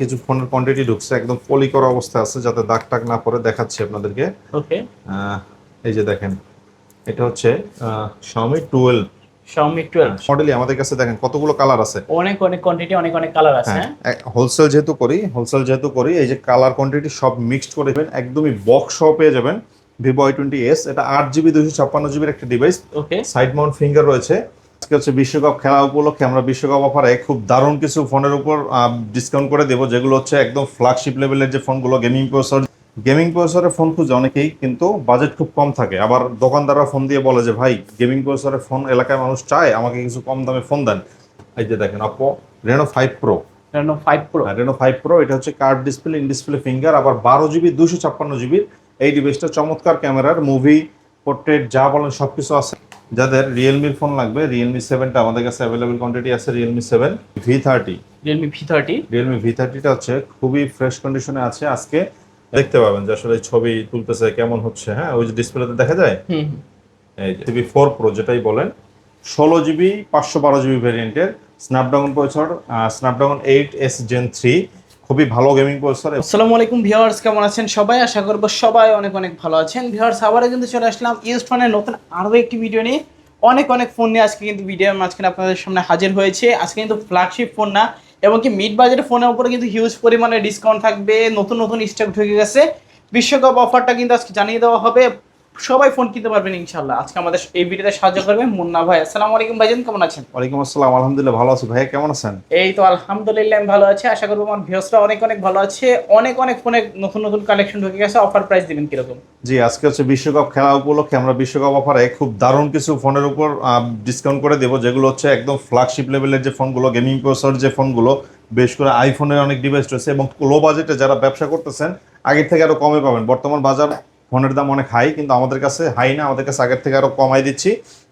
কিছু ফোনের কোয়ান্টিটি ঢুকছে, একদম পলি করা অবস্থায় আছে যাতে দাগ টাগ না পড়ে। দেখাচ্ছি আপনাদেরকে। ওকে। এই যে দেখেন, এটা হচ্ছে Xiaomi 12 Xiaomi 12 মডেলই। আমাদের কাছে দেখেন কতগুলো কালার আছে। অনেক অনেক কোয়ান্টিটি, অনেক অনেক কালার আছে। হ্যাঁ, হ্যাঁ, হোলসেল যেহেতু করি এই যে কালার কোয়ান্টিটি সব মিক্সড করে দেবেন, একদমই বক্স সহ পেয়ে যাবেন। Vivo Y20s, এটা 8GB 256GB একটা ডিভাইস। ওকে। সাইড মাউন্ট ফিঙ্গার রয়েছে। আজকে হচ্ছে বিশ্বকাপ খেলা উপলক্ষে আমরা বিশ্বকাপ অফারে খুব দারুণ কিছু ফোনের উপর ডিসকাউন্ট করে দেবো, যেগুলো হচ্ছে একদম ফ্ল্যাগশিপ লেভেলের যে ফোনগুলো, গেমিং প্রসেসরের ফোন খুঁজে অনেকেই, কিন্তু বাজেট খুব কম থাকে। আবার দোকানদাররা ফোন দিয়ে বলে যে ভাই, গেমিং প্রসেসরের ফোন এলাকায় মানুষ চায়, আমাকে কিছু কম দামে ফোন দেন। এই যে দেখেন, Oppo Reno 5 Pro। Reno 5 Pro। Reno 5 Pro, এটা হচ্ছে curve display, in display finger, আবার 12GB 256GB। এই ডিভাইসটা চমৎকার ক্যামেরার, মুভি পোর্ট্রেট যা বলেন সবকিছু আছে। যাদের রিয়েলমির ফোন লাগবে, রিয়েলমি 7টা আমাদের কাছে অ্যাভেলেবল কোয়ান্টিটি আছে। রিয়েলমি 7 V30, রিয়েলমি V30টা হচ্ছে খুবই ফ্রেশ কন্ডিশনে আছে। আজকে দেখতে পাবেন যে আসলে ছবি তুলতেছে কেমন হচ্ছে। হ্যাঁ, ওই যে ডিসপ্লেতে দেখা যায়। হুম। এই যে TV4 Pro যেটাই বলেন, 16GB 512GB ভ্যারিয়েন্টের Snapdragon processor, Snapdragon 8S Gen 3, খুবই ভালো গেমিং প্রসেসর। আসসালামু আলাইকুম ভিউয়ার্স, কেমন আছেন সবাই? আশা করবো সবাই অনেক অনেক ভালো আছেন। ভিউয়ার্স, আবারও কিন্তু চলে আসলাম ইউজড ফোনের নতুন আরও একটি ভিডিও নিয়ে। অনেক অনেক ফোন নিয়ে আজকে কিন্তু ভিডিওর মাঝখানে আপনাদের সামনে হাজির হয়েছে। আজকে কিন্তু ফ্ল্যাগশিপ ফোন না, এবং কি মিড বাজেটের ফোনের উপরে কিন্তু হিউজ পরিমাণে ডিসকাউন্ট থাকবে। নতুন নতুন স্টক ঢুকে গেছে। বিশ্বকাপ অফারটা কিন্তু আজকে জানিয়ে দেওয়া হবে। সবাই ফোন কিনতে পারবেন ইনশাল্লাহ। আজকে আমাদের এই ভিডিওতে সাহায্য করবে মুন্না ভাই। আসসালামু আলাইকুম ভাইজান, কেমন আছেন? ওয়ালাইকুম আসসালাম, আলহামদুলিল্লাহ ভালো আছি। ভাইয়া কেমন আছেন? এই তো আলহামদুলিল্লাহ আমি ভালো আছি। আশা করবো আমার ভিউয়ার্সরা অনেক অনেক ভালো আছে। অনেক অনেক ফোনে নতুন নতুন কালেকশন ঢুকে গেছে। অফার প্রাইস দিবেন কিরকম? জি, আজকে হচ্ছে বিশ্বকাপ খেলা উপলক্ষে আমরা বিশ্বকাপ অফারে খুব দারুণ কিছু ফোনের উপর ডিসকাউন্ট করে দেবো, যেগুলো হচ্ছে একদম ফ্ল্যাগশিপ লেভেলের যে ফোনগুলো, গেমিং প্রসেসর যে ফোনগুলো, বেশ করে আইফোনের অনেক ডিভাইস রয়েছে। এবং লো বাজেটে যারা ব্যবসা করতেছেন, আগের থেকে আরো কমে পাবেন। বর্তমান বাজার ফোনের দাম অনেক হাই, কিন্তু আমাদের কাছে হাই না, আমাদের কাছে আগের থেকে আরো কমাই দিচ্ছি।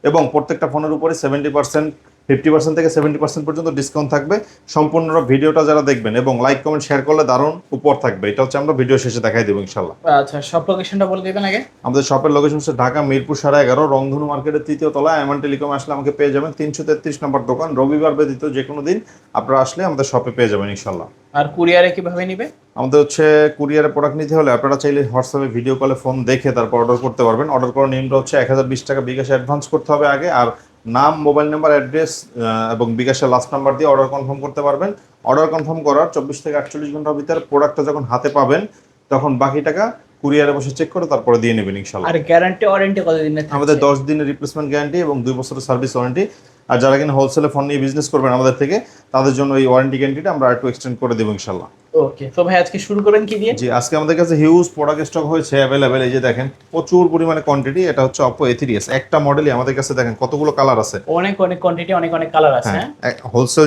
এবং প্রত্যেকটা ফোনের উপরে 70%, 50% থেকে 70% পর্যন্ত ডিসকাউন্ট থাকবে। সম্পূর্ণ ভিডিওটা যারা দেখবেন এবং লাইক কমেন্ট শেয়ার করলে দারুণ উপহার থাকবে। এটা হচ্ছে আমরা ভিডিও শেষে দেখাই দেবো ইনশাল্লাহ। আচ্ছা, সব লোকেশনটা বলে দিবেন আগে। আমাদের শপের লোকেশন হচ্ছে ঢাকা মিরপুর 11.5, রংধনু মার্কেটের 3য় তলায়। এমন টেলিকমে আসলে আমাকে পেয়ে যাবেন। 333 নম্বর দোকান। রবিবার ব্যতীত যে কোনো দিন আপনারা আসলে আমাদের শপে পেয়ে যাবেন ইনশাল্লাহ। আর কুরিয়ারে কিভাবে নিবে? আমাদের হচ্ছে কুরিয়ারে প্রোডাক্ট নিতে হলে আপনারা চাইলে হোয়াটসঅ্যাপে ভিডিও কলে ফোন দেখে তারপর অর্ডার করতে পারবেন। অর্ডার করার নিয়মটা হচ্ছে 1020 টাকা বিকাশে অ্যাডভান্স করতে হবে আগে, আর নাম, মোবাইল নাম্বার, অ্যাড্রেস এবং বিকাশের লাস্ট নাম্বার দিয়ে অর্ডার কনফার্ম করতে পারবেন। অর্ডার কনফার্ম করার 24 থেকে 48 ঘন্টার ভিতরে প্রোডাক্টটা যখন হাতে পাবেন, তখন বাকি টাকা কুরিয়ারে বসে চেক করে তারপরে দিয়ে নেবেন ইনশাল্লাহ। আর গ্যারান্টি ওয়ারেন্টি কতদিনের আমাদের থাকছে? 10 দিনের রিপ্লেসমেন্ট গ্যারান্টি এবং 2 বছরের সার্ভিস ওয়ারেন্টি। আর যারা কিনা হোলসেলে ফোন নিয়ে বিজনেস করবেন আমাদের থেকে, তাদের জন্য এই ওয়ারেন্টি গ্যারান্টিটা আমরা একটু এক্সটেন্ড করে দেবো ইনশাল্লাহ। ওকে, তো ভাই আজকে শুরু করবেন কি দিয়ে? জি, আজকে আমাদের কাছে হিউজ প্রোডাক্ট স্টক হয়েছে অ্যাভেলেবেল। এই যে দেখেন, প্রচুর পরিমাণে কোয়ান্টিটি। এটা হচ্ছে Oppo A3s, একটা মডেলই। আমাদের কাছে দেখেন কতগুলো কালার আছে। অনেক অনেক কোয়ান্টিটি, অনেক অনেক কালার আছে। হ্যাঁ, হ্যাঁ, হোলসেল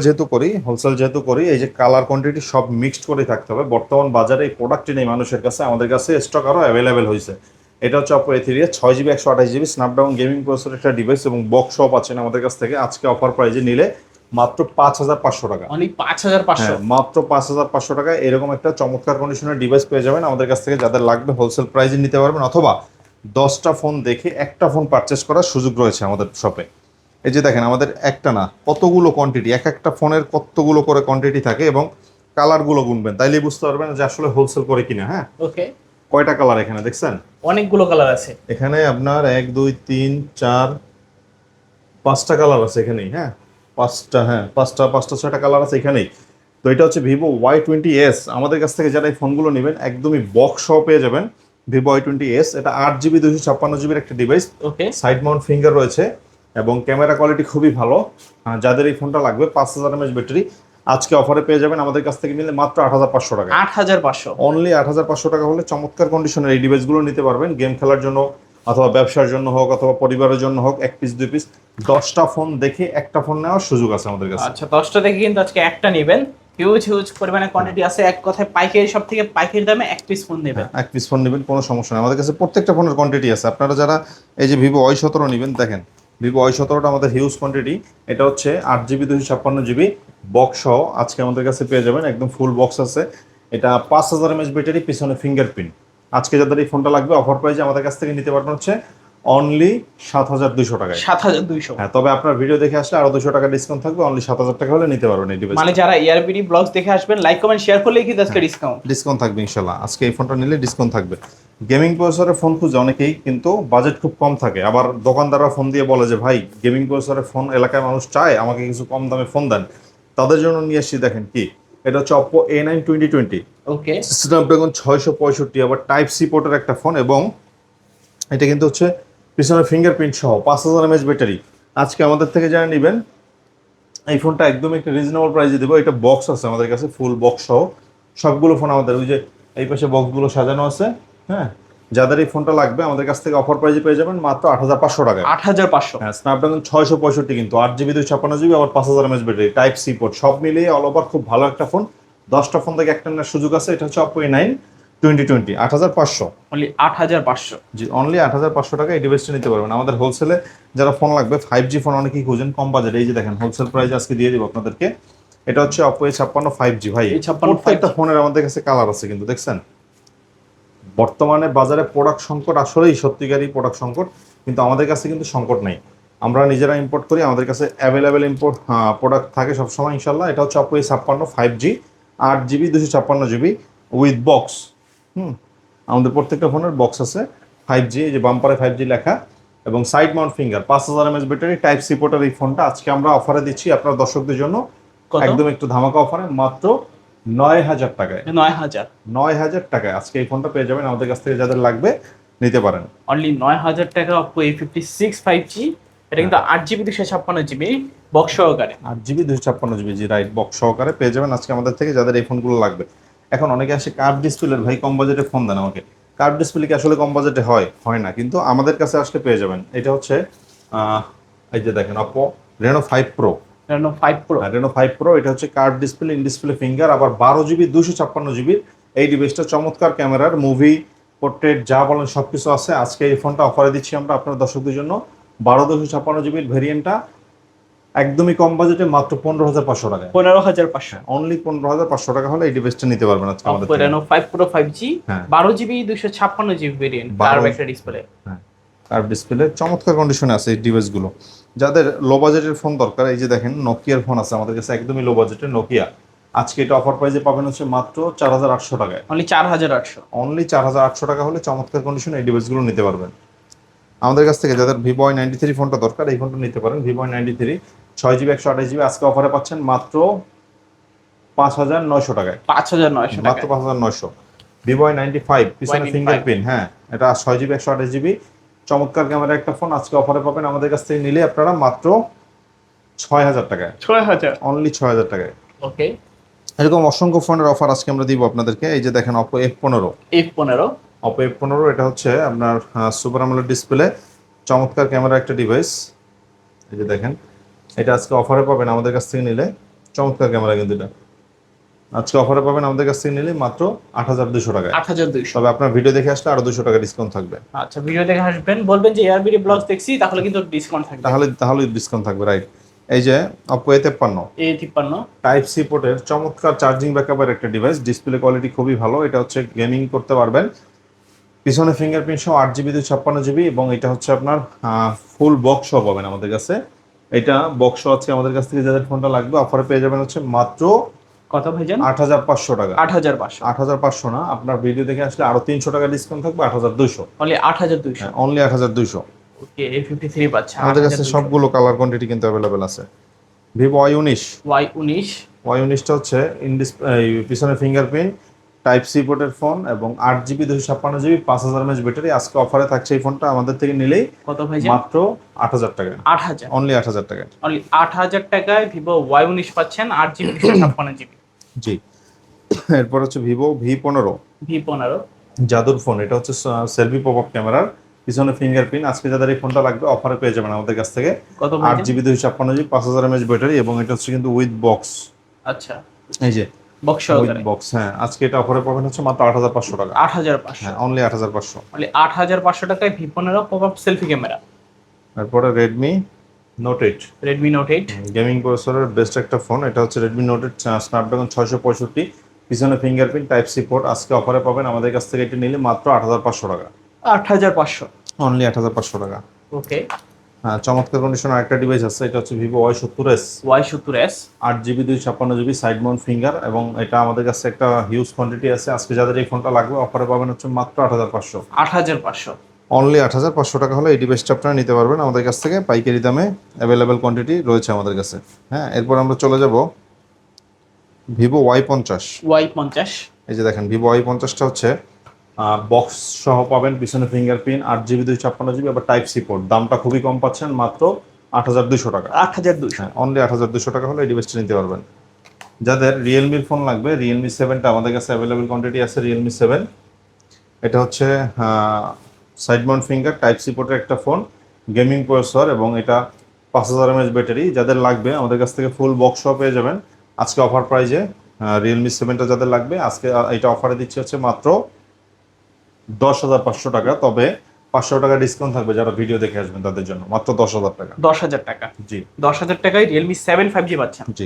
যেহেতু করি এই যে কালার কোয়ান্টিটি সব মিক্সড করে থাকতে হবে। বর্তমান বাজারে এই প্রোডাক্টই নেই মানুষের কাছে, আমাদের কাছে স্টক আরও অ্যাভেলেবেল হয়েছে। এটা হচ্ছে Oppo A3s, 6GB 128GB Snapdragon gaming processor একটা ডিভাইস, এবং বক্স সহ পাচ্ছেন আমাদের কাছ থেকে। আজকে অফার প্রাইজে নিলে মাত্র 5500 টাকা। অনলি 5500। হ্যাঁ, মাত্র 5500 টাকায় এরকম একটা চমৎকার কন্ডিশনের ডিভাইস পেয়ে যাবেন আমাদের কাছ থেকে। যাদের লাগবে হোলসেল প্রাইজে নিতে পারবেন, অথবা 10টা ফোন দেখে একটা ফোন পারচেস করার সুযোগ রয়েছে আমাদের শপে। এই যে দেখেন, আমাদের একটা না কতগুলো কোয়ান্টিটি, এক একটা ফোনের কতগুলো করে কোয়ান্টিটি থাকে, এবং কালারগুলো গুনবেন তাইলেই বুঝতে পারবেন যে আসলে হোলসেল করে কিনা। হ্যাঁ, ওকে। কয়টা কালার এখানে দেখছেন? অনেকগুলো কালার আছে। এখানে আপনার 1 2 3 4 5টা কালার আছে এখানেই। হ্যাঁ, পাঁচটা 6টা কালার আছে এখানেই। তো এটা হচ্ছে Vivo Y20s। আমাদের কাছ থেকে যারা এই ফোনগুলো নেবেন, একদমই বক্স সহ পেয়ে যাবেন। Vivo Y20s, এটা 8GB 256GB একটা ডিভাইস। ওকে। সাইড মাউন্ট ফিঙ্গার রয়েছে এবং ক্যামেরা কোয়ালিটি খুবই ভালো। যাদের এই ফোনটা লাগবে, 5000 mAh ব্যাটারি, আজকে অফারে পেয়ে যাবেন আমাদের কাছ থেকে নিলে মাত্র 8500 টাকা। 8500। অনলি 8500 টাকা হলে চমৎকার কন্ডিশনের এই ডিভাইসগুলো নিতে পারবেন। গেম খেলার জন্য, অথবা ব্যবসার জন্য হোক, অথবা পরিবারের জন্য হোক, 1 পিস 2 পিস 10টা ফোন দেখে একটা ফোন নেওয়ার সুযোগ আছে আমাদের কাছে। আচ্ছা, 10টা থেকে কিন্তু আজকে একটা নেবেন। হিউজ হিউজ পরিমাণে কোয়ান্টিটি আছে। এক কথায় পাইকারি সব থেকে পাইকারি দামে এক পিস ফোন নেবেন। 1 পিস ফোন নেবেন, কোনো সমস্যা নেই। আমাদের কাছে প্রত্যেকটা ফোনের কোয়ান্টিটি আছে। আপনারা যারা এই যে Vivo Y17 নেবেন, দেখেন Vivo Y17টা আমাদের হিউজ কোয়ান্টিটি। এটা হচ্ছে 8GB 256GB বক্স সহ আজকে আমাদের কাছে পেয়ে যাবেন। একদম ফুল বক্স আছে। এটা 5000 mAh ব্যাটারি, পিছনে ফিঙ্গারপ্রিন্ট। আজকে যাদের এই ফোনটা লাগবে, অফার প্রাইজে আমাদের কাছ থেকে নিতে পারবেন হচ্ছে অনলি 7,200 টাকায়। 7,200। হ্যাঁ, তবে আপনার ভিডিও দেখে আসলে আরো 200 টাকা ডিসকাউন্ট থাকবে, অনলি 7,000 টাকা হলে নিতে পারবেন এই ডিভাইস। মানে যারা ইয়ারবিডি ব্লগস দেখে আসবেন, লাইক কমেন্ট শেয়ার করলেই কিন্তু আজকে ডিসকাউন্ট থাকবে ইনশাল্লাহ। আজকে এই ফোনটা নিলে ডিসকাউন্ট থাকবে। গেমিং প্রসেসরের ফোন খুঁজে অনেকেই, কিন্তু বাজেট খুব কম থাকে। আবার দোকানদাররা ফোন দিয়ে বলে যে ভাই গেমিং প্রসেসরের ফোন এলাকায় মানুষ চায়, আমাকে কিছু কম দামে ফোন দেন। তাদের জন্য নিয়ে এসেছি, দেখেন কি, এটা হচ্ছে Oppo A9 2020, ওকে, স্ন্যাপড্রাগন 665, আবার টাইপ সি পোর্টের একটা ফোন, এবং এটা কিন্তু হচ্ছে পিছনে ফিঙ্গারপ্রিন্ট সহ 5000 mAh ব্যাটারি। আজকে আমাদের থেকে যারা নেবেন এই ফোনটা একদম একটা রিজনেবল প্রাইসে দেবো। এটা বক্স আছে আমাদের কাছে, ফুল বক্স সহ সবগুলো ফোন আমাদের, ওই যে এই পাশে বক্সগুলো সাজানো আছে। হ্যাঁ, যাদের এই ফোনটা লাগবে আমাদের কাছ থেকে অফার প্রাইসে পেয়ে যাবেন মাত্র 8,500 টাকায়। 8,500। হ্যাঁ, স্ন্যাপড্রাগন 665, কিন্তু 8GB 256GB, আবার 5000 mAh battery, type C port, সব মিলিয়ে অল ওভার খুব ভালো একটা ফোন। 10টা ফোন থেকে একটা নেওয়ার সুযোগ আছে। এটা হচ্ছে Oppo A9 2020, 8,500। অনলি 8,500। জি, অনলি 8,500 টাকা এই ডিভাইসটা নিতে পারবেন। আমাদের হোলসেলে যারা ফোন লাগবে, 5G ফোন অনেকেই খুঁজেন কম বাজেট, এই যে দেখেন হোলসেল প্রাইস আজকে দিয়ে দিব আপনাদেরকে। এটা হচ্ছে Oppo A56 5G। ভাই প্রত্যেকটা ফোনের আমাদের কাছে কালার আছে, কিন্তু দেখছেন বর্তমানে বাজারে প্রোডাক্ট সংকট, আসলেই সত্যিকারই প্রোডাক্ট সংকট, কিন্তু আমাদের কাছে কিন্তু সংকট নেই। আমরা নিজেরা ইম্পোর্ট করি, আমাদের কাছে অ্যাভেলেবেল ইম্পোর্ট প্রোডাক্ট থাকে সবসময় ইনশাল্লাহ। এটা হচ্ছে Oppo A56 5G, 8GB 256GB with box. আমাদের প্রত্যেকটা ফোনের বক্স আছে 5G, এই যে বাম্পারে 5G লেখা, এবং side mount finger, 5000 mAh battery, type C পোর্টের এই ফোনটা আজকে আমরা অফারে দিচ্ছি আপনার দর্শকদের জন্য। একদম একটু ধামাকা অফারে মাত্র 9,000 টাকায়। 9,000 টাকায় আজকে এই ফোনটা পেয়ে যাবেন আমাদের কাছ থেকে, যাদের লাগবে নিতে পারেন। অনলি 9,000 টাকা Oppo A56 5G। এটা কিন্তু 8GB 256GB বক্স সহকারে। 8GB 256GB, জি রাইট, বক্স সহকারে পেয়ে যাবেন আজকে আমাদের থেকে, যাদের এই ফোনগুলো লাগবে। এখন অনেকে আসে কার্ভ ডিসপ্লের, ভাই কম বাজেটে ফোন দেন আমাকে। কার্ভ ডিসপ্লে কি আসলে কম বাজেটে হয় না, কিন্তু আমাদের কাছে আসলে পেয়ে যাবেন। এটা হচ্ছে এই যে দেখেন Oppo Reno 5 Pro। Reno 5 Pro, এটা হচ্ছে curve display, in display finger, আবার 12GB 256GB এই ডিভাইসটা। চমৎকার ক্যামেরার, মুভি পোর্ট্রেট যা বলেন সবকিছু আছে। আজকে এই ফোনটা অফারে দিচ্ছি আমরা আপনার দর্শকদের জন্য। 12/256GB ভেরিয়েন্টটা একদমই কম বাজেটে মাত্র 15,500 টাকায়। 15,500। অনলি 15,500 টাকা হলে এই ডিভাইসটা নিতে পারবেন আজকে আমাদের Oppo থেকে। Reno 5 Pro 5G, হ্যাঁ, 12GB 256GB ভেরিয়েন্ট, কার্ভ একটা ডিসপ্লে। হ্যাঁ, কার্ভ ডিসপ্লে, চমৎকার কন্ডিশনে আছে এই ডিভাইসগুলো। যাদের লো বাজেটের ফোন দরকার, এই যে দেখেন নোকিয়ার ফোন আছে আমাদের কাছে, একদমই লো বাজেটের নোকিয়া। আজকে এটা অফার প্রাইসে পাবেন হচ্ছে মাত্র 4,800 টাকায়। অনলি 4,800। অনলি 4,800 টাকা হলে চমৎকার কন্ডিশনে এই ডিভাইসগুলো নিতে পারবেন আমাদের কাছ থেকে। যাদের Vivo Y93 ফোনটা দরকার, এই ফোনটা নিতে পারেন। Vivo Y93 6GB 128GB আজকে অফারে পাচ্ছেন মাত্র 5,900 টাকায়। 5,900 মাত্র 5,900। Vivo Y95 পিছনে ফিঙ্গারপ্রিন্ট, হ্যাঁ, এটা 6GB 128GB চমৎকার ক্যামেরা একটা ফোন, আজকে অফারে পাবেন আমাদের কাছ থেকে নিলে আপনারা মাত্র 6,000 টাকায়। 6,000। অনলি 6,000 টাকায়। ওকে, এরকম অসংখ্য ফোনের অফার আজকে আমরা দিব আপনাদেরকে। এই যে দেখেন Oppo F15। Oppo F15 এটা হচ্ছে আপনার সুপার আমোলেড ডিসপ্লে, চমৎকার ক্যামেরা একটা ডিভাইস। এই যে দেখেন, এটা আজকে অফারে পাবেন আমাদের কাছ থেকে নিলে। চমৎকার ক্যামেরা, কিন্তু এটা আজকে অফারে পাবেন আমাদের কাছ থেকে নিলে মাত্র 8,200 টাকায়। 8,200। তবে আপনার ভিডিও দেখে আসলে আরো 200 টাকা ডিসকাউন্ট থাকবে। আচ্ছা, ভিডিও দেখে আসবেন, বলবেন যে এআরবিডি ব্লগস দেখছি, তাহলে কিন্তু ডিসকাউন্ট থাকবে। তাহলে ডিসকাউন্ট থাকবে, রাইট। এই যে Oppo A53 টাইপ সি পোর্টের চমৎকার চার্জিং ব্যাকআপের একটা ডিভাইস, ডিসপ্লে কোয়ালিটি খুবই ভালো। এটা হচ্ছে গেমিং করতে পারবেন, পিছনে ফিঙ্গারপ্রিন্ট সহ 8GB 256GB, এবং এটা হচ্ছে আপনার ফুল বক্স সহ পাবেন আমাদের কাছে। এটা বক্স আছে আমাদের কাছ থেকে, যাদের ফোনটা লাগবে অফারে পেয়ে যাবেন হচ্ছে মাত্র কত ভাইজান? 8,500 টাকা। 8,500। 8,500 না, আপনার ভিডিও দেখে আসলে আরো 300 টাকা ডিসকাউন্ট থাকবে, 8,200। অনলি 8,200। অনলি 8,200। ওকে, A53 পাচ্ছে আমাদের কাছে সবগুলো কালার কোয়ান্টিটি কিন্তু অ্যাভেলেবেল আছে। Vivo Y19 টা হচ্ছে পিছনে ফিঙ্গারপ্রিন্ট, টাইপ সি পোর্টের ফোন, এবং 8GB 256GB 5000 mAh ব্যাটারি। আজকে অফারে থাকছে এই ফোনটা আমাদের থেকে নিলেই কত ভাইজান? মাত্র 8,000 টাকায়। 8,000। অনলি 8,000 টাকায়। অনলি 8,000 টাকায় Vivo Y19 পাচ্ছেন, 8GB 256GB। জি, এরপর হচ্ছে Vivo V15 জাদুর ফোন। এটা হচ্ছে সেলফি পপআপ ক্যামেরার, পিছনে ফিঙ্গারপ্রিন্ট। আজকে যাদের এই ফোনটা লাগবে অফারে পেয়ে যাবেন আমাদের কাছ থেকে। কত? 8GB 256GB 5000 mAh ব্যাটারি, এবং এটা হচ্ছে কিন্তু উইথ বক্স। আচ্ছা, এই যে বক্স উইথ সহকারে। বক্স, হ্যাঁ, আজকে এটা অফারে পাবেন হচ্ছে মাত্র 8,500 টাকা। 8,500। হ্যাঁ, অনলি 8,500। অনলি 8,500 টাকায় V15 পপআপ সেলফি ক্যামেরা। তারপরে Redmi Note 8, গেমিং প্রসেসরের বেস্ট একটা ফোন। এটা হচ্ছে Redmi Note 8 স্ন্যাপড্রাগন 665, পিছনে ফিঙ্গারপ্রিন্ট, টাইপ সি পোর্ট। আজকে অফারে পাবেন আমাদের কাছ থেকে এটা নিলে মাত্র 8,500 টাকা। 8,500। অনলি 8500 টাকা। ওকে, হ্যাঁ, চমৎকার কন্ডিশনের আরেকটা ডিভাইস আছে, এটা হচ্ছে Vivo Y70s, Y70s। 8GB 256GB side mount finger, এবং এটা আমাদের কাছে একটা হিউজ কোয়ান্টিটি আছে। আজকে যাদের এই ফোনটা লাগবে অফারে পাবেন হচ্ছে মাত্র 8500। 8500। অনলি 8500 টাকা হলে এই ডিভাইসটা আপনারা নিতে পারবেন আমাদের কাছ থেকে পাইকারি দামে, অ্যাভেলেবেল কোয়ান্টিটি রয়েছে আমাদের কাছে। হ্যাঁ, এরপর আমরা চলে যাব ভিভো Y50। Y50। এই যে দেখেন ভিভো Y50টা হচ্ছে বক্স সহ পাবেন, পিছনে ফিঙ্গারপ্রিন্ট, 8GB 256GB, আবার টাইপ সি পোর্ট। দামটা খুবই কম পাচ্ছেন, মাত্র 8200 টাকা। 8200। হ্যাঁ, অনলি 8200 টাকা হলে এই ডিভাইসটা নিতে পারবেন। যাদের রিয়েলমির ফোন লাগবে, রিয়েলমি 7টা আমাদের কাছে অ্যাভেলেবেল কোয়ান্টিটি আছে, রিয়েলমি 7। এটা হচ্ছে side mount finger, type C পোর্টের একটা ফোন, গেমিং প্রসেসর, এবং এটা 5000 mAh ব্যাটারি। যাদের লাগবে আমাদের কাছ থেকে ফুল বক্স সহ পেয়ে যাবেন আজকে অফার প্রাইজে। রিয়েলমি 7টা যাদের লাগবে আজকে এটা অফারে দিচ্ছে হচ্ছে মাত্র 10,500 টাকা। তবে 500 টাকা ডিসকাউন্ট থাকবে যারা ভিডিও দেখে আসবেন তাদের জন্য, মাত্র 10,000 টাকা। 10000 টাকা। জি, 10000 টাকায় রিয়েলমি 7 5G পাচ্ছেন। জি।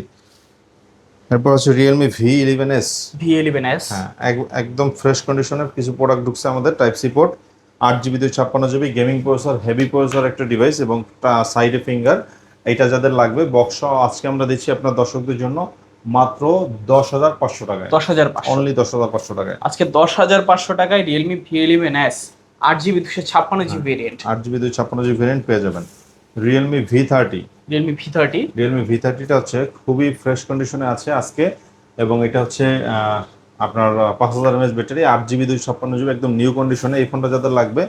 এরপর হচ্ছে রিয়েলমি V11s। V11s। হ্যাঁ, একদম ফ্রেশ কন্ডিশনের কিছু প্রোডাক্ট ঢুকছে আমাদের, type C port, 8GB 256GB, gaming processor, heavy processor একটা ডিভাইস, এবং সাইডে ফিঙ্গার। এইটা যাদের লাগবে বক্স আজকে আমরা দিচ্ছি আপনার দর্শকদের জন্য মাত্র 10,500 টাকায়। 10500। অনলি 10,500 টাকায় আজকে 10500 টাকায় Realme V11s 8GB 256GB variant. 8GB 256GB variant পেয়ে যাবেন। Realme V30। Realme V30। Realme V30টা হচ্ছে খুবই ফ্রেশ কন্ডিশনে আছে আজকে, এবং এটা হচ্ছে আপনার 5000 mAh ব্যাটারি, 8GB 256GB, একদম নিউ কন্ডিশনে। এই ফোনটা যাদের লাগবে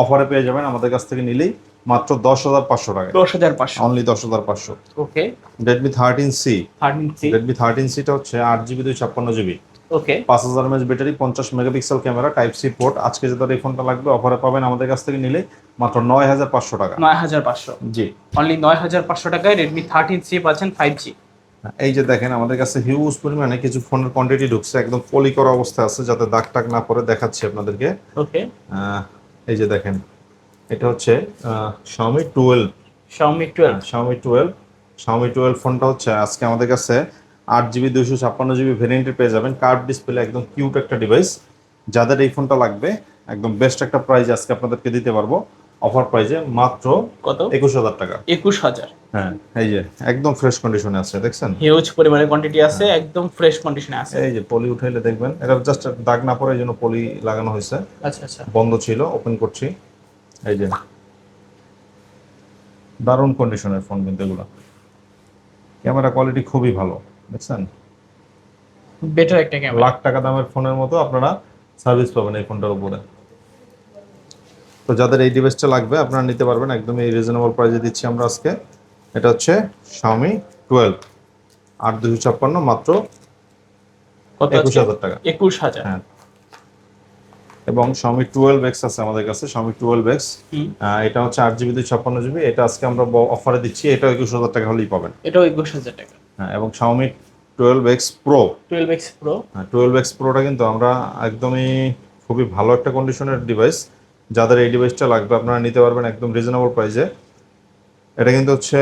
অফারে পেয়ে যাবেন আমাদের কাছ থেকে নিলেই মাত্র 10,500 টাকায়। 10500। Only 10,500। Okay. Redmi 13C। 13C। Redmi 13Cটা হচ্ছে 8GB 256GB, okay. 5000 mAh battery, 50 megapixel camera, type C port. আজকে যাদের এই ফোনটা লাগবে অফারে পাবেন আমাদের কাছ থেকে নিলে মাত্র 9500 টাকা। 9500। জি, অনলি 9500 টাকায় রেডমি 13C পাচ্ছেন 5G। এই যে দেখেন আমাদের কাছে হিউজ পরিমাণে কিছু ফোনের কোয়ান্টিটি ঢুকছে, একদম পলি করা অবস্থায় আছে, যাতে দাগ টাগ না পরে দেখাচ্ছি আপনাদেরকে। ওকে। এই যে দেখেন, এটা হচ্ছে Xiaomi 12। Xiaomi 12। Xiaomi 12 ফোনটা হচ্ছে আজকে আমাদের কাছে 8GB 256GB ভেরিয়েন্টের পেয়ে যাবেন, কার্ভ ডিসপ্লে, একদম কিউট একটা ডিভাইস। যাদের এই ফোনটা লাগবে একদম বেস্ট একটা প্রাইস আজকে আপনাদেরকে দিতে পারবো, অফার প্রাইজে মাত্র কত? 21000 টাকা। 21000। হ্যাঁ, এই যে একদম ফ্রেশ কন্ডিশনে আছে, দেখছেন? হিউজ পরিমাণে কোয়ান্টিটি আছে, একদম ফ্রেশ কন্ডিশনে আছে। এই যে পলি উঠাইলে দেখবেন, এটা জাস্ট দাগ না পড়ে এই জন্য পলি লাগানো হয়েছে। আচ্ছা আচ্ছা। বন্ধ ছিল, ওপেন করছি। এই যে দারুণ কন্ডিশনের ফোন, কিন্তু এগুলো ক্যামেরা কোয়ালিটি খুবই ভালো, দেখছেন? বেটার একটা ক্যামেরা। লাখ টাকা দামের ফোনের মতো আপনারা সার্ভিস পাবেন এই ফোনটার উপরে। তো যাদের এই ডিভাইসটা লাগবে আপনারা নিতে পারবেন, একদম এই রিজনেবল প্রাইসে দিচ্ছি আমরা আজকে। এটা হচ্ছে Xiaomi 12 8256, মাত্র কত? 21000 টাকা। 21000। হ্যাঁ, এবং Xiaomi 12X আছে আমাদের কাছে, Xiaomi 12X। এটা হচ্ছে 8GB 256GB, এটা আজকে আমরা অফারে দিচ্ছি, এটা 21000 টাকা হলেই পাবেন। এটাও 21000 টাকা। হ্যাঁ, এবং Xiaomi 12X Pro। 12X Pro। হ্যাঁ, 12X Proটা কিন্তু আমরা একদমই খুবই ভালো একটা কন্ডিশনের ডিভাইস। যাদের এই ডিভাইসটা লাগবে আপনারা নিতে পারবেন একদম রিজনেবল প্রাইসে। এটা কিন্তু হচ্ছে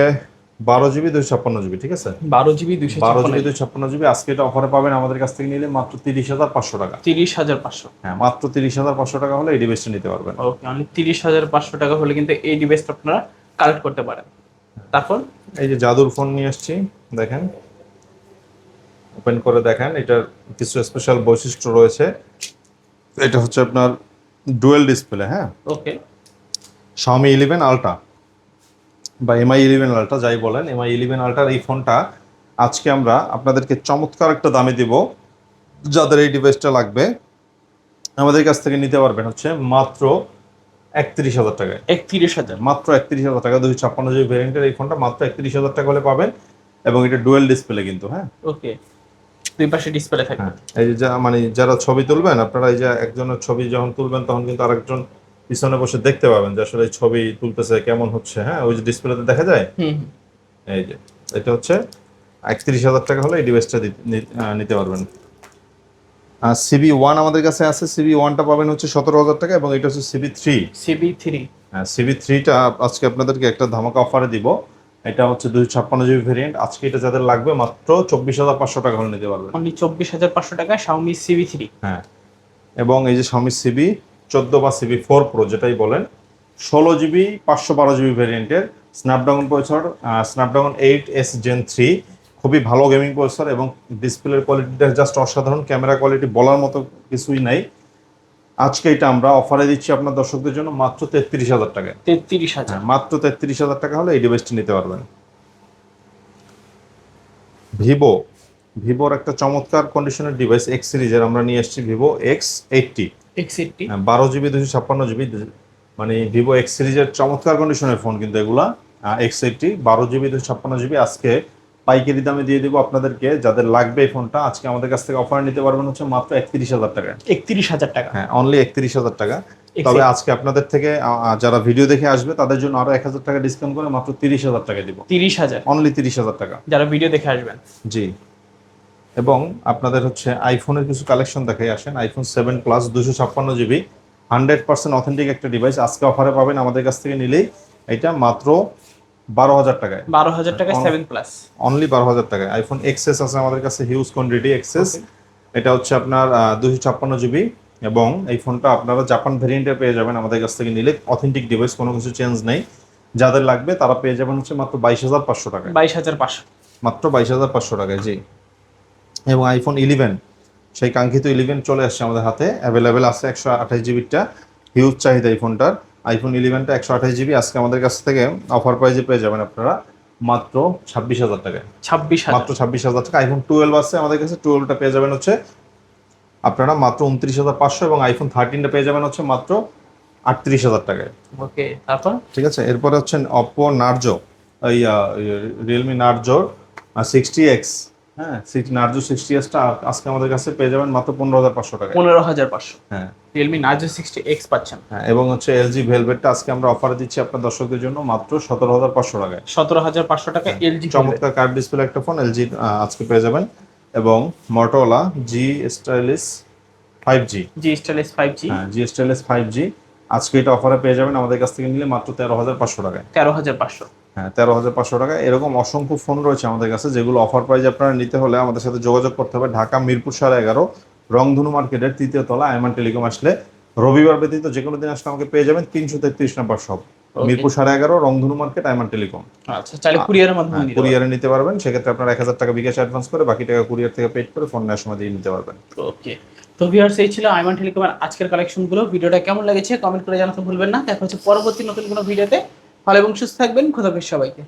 12GB 256GB, ঠিক আছে? 12GB 12GB 256GB আজকে এটা অফারে পাবেন আমাদের কাছ থেকে নিলে মাত্র 30,500 টাকা। 30500। হ্যাঁ, মাত্র 30,500 টাকা হলে এই ডিভাইসটা নিতে পারবেন। ওকে, অনলি 30500 টাকা হলে কিন্তু এই ডিভাইসটা আপনারা কালেক্ট করতে পারেন। তারপর এই যে জাদুর ফোন নিয়ে আসছি, দেখেন, ওপেন করে দেখেন, এটার কিছু স্পেশাল বৈশিষ্ট্য রয়েছে। এটা হচ্ছে আপনার ডুয়েল ডিসপ্লে। হ্যাঁ, ওকে। Xiaomi 11 Ultra বা MI 11 Ultra যাই বলেন, MI 11 Ultraর এই ফোনটা আজকে আমরা আপনাদেরকে চমৎকার একটা দামে দিব। যাদের এই ডিভাইসটা লাগবে আমাদের কাছ থেকে নিতে পারবেন হচ্ছে মাত্র 31,000 টাকায়। 31000। মাত্র 31,000 টাকা। 256GB ভ্যারিয়েন্টের এই ফোনটা মাত্র 31,000 টাকা হলে পাবেন, এবং এটা ডুয়েল ডিসপ্লে কিন্তু। হ্যাঁ, ওকে, দুই পাশে ডিসপ্লে থাকবে। এই যে মানে যারা ছবি তুলবেন আপনারা, এই যে একজনের ছবি যখন তুলবেন তখন কিন্তু আরেকজন পিছনে বসে দেখতে পাবেন যে আসলে ছবি তুলতেছে কেমন হচ্ছে। হ্যাঁ, ওই যে ডিসপ্লেতে দেখা যায়। এই যে এটা হচ্ছে 31,000 টাকা হলে এই ডিভাইসটা নিতে পারবেন। CB1 আমাদের কাছে আছে, CB1টা পাবেন হচ্ছে 17,000 টাকা, এবং এটা হচ্ছে CB3। হ্যাঁ, CB3টা আজকে আপনাদেরকে একটা ধামাকা অফারে দিব। এটা হচ্ছে 256GB ভেরিয়েন্ট। আজকে এটা যাদের লাগবে মাত্র 24,500 টাকা হলে নিতে পারবেন। অনলি 24,500 টাকায় Xiaomi CB3। হ্যাঁ, এবং এই যে Xiaomi CB14 বা CB4 Pro যেটাই বলেন, 16GB 512GB ভ্যারিয়েন্টের Snapdragon processor, Snapdragon 8S Gen 3, খুবই ভালো গেমিং প্রসেসর এবং ডিসপ্লের কোয়ালিটিটা জাস্ট অসাধারণ, ক্যামেরা কোয়ালিটি বলার মতো কিছুই নাই। আজকে এটা আমরা অফারে দিচ্ছি আপনার দর্শকদের জন্য মাত্র 33,000 টাকায়। 33,000 মাত্র 33,000 টাকা হলে এই ডিভাইসটি নিতে পারবেন। ভিভোর একটা চমৎকার কন্ডিশনের ডিভাইস এক্স সিরিজের আমরা নিয়ে এসেছি, Vivo X80। X80 12GB 256GB, মানে ভিভো এক্স সিরিজের চমৎকার কন্ডিশনের ফোন কিন্তু এগুলা। X80 12GB 256GB আজকে পাইকারি দামে দিয়ে দিব আপনাদেরকে। যাদের লাগবে এই ফোনটা আজকে আমাদের কাছ থেকে অফার নিতে পারবেন হচ্ছে মাত্র 31,000 টাকায়। 31,000 টাকা, হ্যাঁ, অনলি 31,000 টাকা। তবে আজকে আপনাদের থেকে যারা ভিডিও দেখে আসবে তাদের জন্য আরো 1,000 টাকা ডিসকাউন্ট করে মাত্র 30,000 টাকা দিব। 30,000 অনলি 30,000 টাকা যারা ভিডিও দেখে আসবেন। জি। এবং আপনাদের হচ্ছে আইফোনের কিছু কালেকশন দেখাই আসেন। আইফোন 7 প্লাস 256GB 100% অথেন্টিক একটা ডিভাইস আজকে অফারে পাবেন আমাদের কাছ থেকে নিলেই। এটা মাত্র 12,000 টাকায়। 12,000 টাকায় 7 প্লাস, অনলি 12,000 টাকায়। আইফোন এক্সএস আছে আমাদের কাছে, হিউজ কোয়ান্টিটি এক্সএস। এটা হচ্ছে আপনার 256GB এবং এই ফোনটা আপনারা জাপান ভেরিয়েন্টে পেয়ে যাবেন আমাদের কাছ থেকে নিলে। অথেন্টিক ডিভাইস, কোনো কিছু চেঞ্জ নেই। যাদের লাগবে তারা পেয়ে যাবেন হচ্ছে মাত্র 22,500 টাকায়। 22,500 মাত্র 22,500 টাকায়, জি। এবং আইফোন 11, সেই কাঙ্ক্ষিত 11 চলে আসছে আমাদের হাতে, অ্যাভেলেবেল আছে 128GBটা। হিউজ চাহিদা এই ফোনটার। আইফোন 11টা 128GB আজকে আমাদের কাছ থেকে অফার প্রাইজে পেয়ে যাবেন আপনারা মাত্র 26,000 টাকায়। 26,000 মাত্র 26,000 টাকা। আইফোন 12 আছে আমাদের কাছে, 12টা পেয়ে যাবেন হচ্ছে আপনারা মাত্র 29,500 এবং আইফোন 13টা পেয়ে যাবেন হচ্ছে মাত্র 38,000 টাকায়। ওকে, তারপর ঠিক আছে। এরপরে হচ্ছে অপো নার্জো, এই রিয়েলমি নার্জো 60X, হ্যাঁ নার্জো 60Xটা আজকে আমাদের কাছে পেয়ে যাবেন মাত্র 15,500 টাকায়। 15,500 হ্যাঁ Realme Narzo 60X পাচ্ছেন। হ্যাঁ। এবং হচ্ছে LG ভেলভেটটা আজকে আমরা অফারে দিচ্ছি আপনার দর্শকদের জন্য মাত্র 17,500 টাকায়। 17,500 টাকা LG চমৎকার কার্ভ ডিসপ্লে একটা ফোন LG আজকে পেয়ে যাবেন। এবং Motorola G Stylus 5G, G Stylus 5G, হ্যাঁ G Stylus 5G আজকে এটা অফারে পেয়ে যাবেন আমাদের কাছ থেকে নিলে মাত্র 13,500 টাকায়। 13,500 হ্যাঁ 13,500 টাকা। এরকম অসংখ্য ফোন রয়েছে আমাদের কাছে যেগুলো অফার প্রাইজে আপনারা নিতে হলে আমাদের সাথে যোগাযোগ করতে হবে। ঢাকা মিরপুর 11.5 রংধনু মার্কেটের 3য় তলা আইমান টেলিকম আসলে, রবিবার ব্যতীত যে কোনো দিন আসলে আমাকে পেয়ে যাবেন 333 নম্বর শপ, মিরপুর 11.5 রংধনু মার্কেট আইমান টেলিকম। আচ্ছা, চাইলে কুরিয়ারের মাধ্যমে নিতে কুরিয়ারে নিতে পারবেন। সেক্ষেত্রে আপনারা 1,000 টাকা বিকাশ অ্যাডভান্স করে বাকি টাকা কুরিয়ার থেকে পেড করে ফোন নেওয়ার সময় দিয়ে নিতে পারবেন। ওকে, তো ভিউয়ার্স এই ছিল আইমান টেলিকমের আজকের কালেকশনগুলো। ভিডিওটা কেমন লেগেছে কমেন্ট করে জানাতে ভুলবেন না। দেখা হচ্ছে পরবর্তী নতুন কোনো ভিডিওতে। ভালো এবং সুস্থ থাকবেন। খোদা হাফেজ সবাইকে।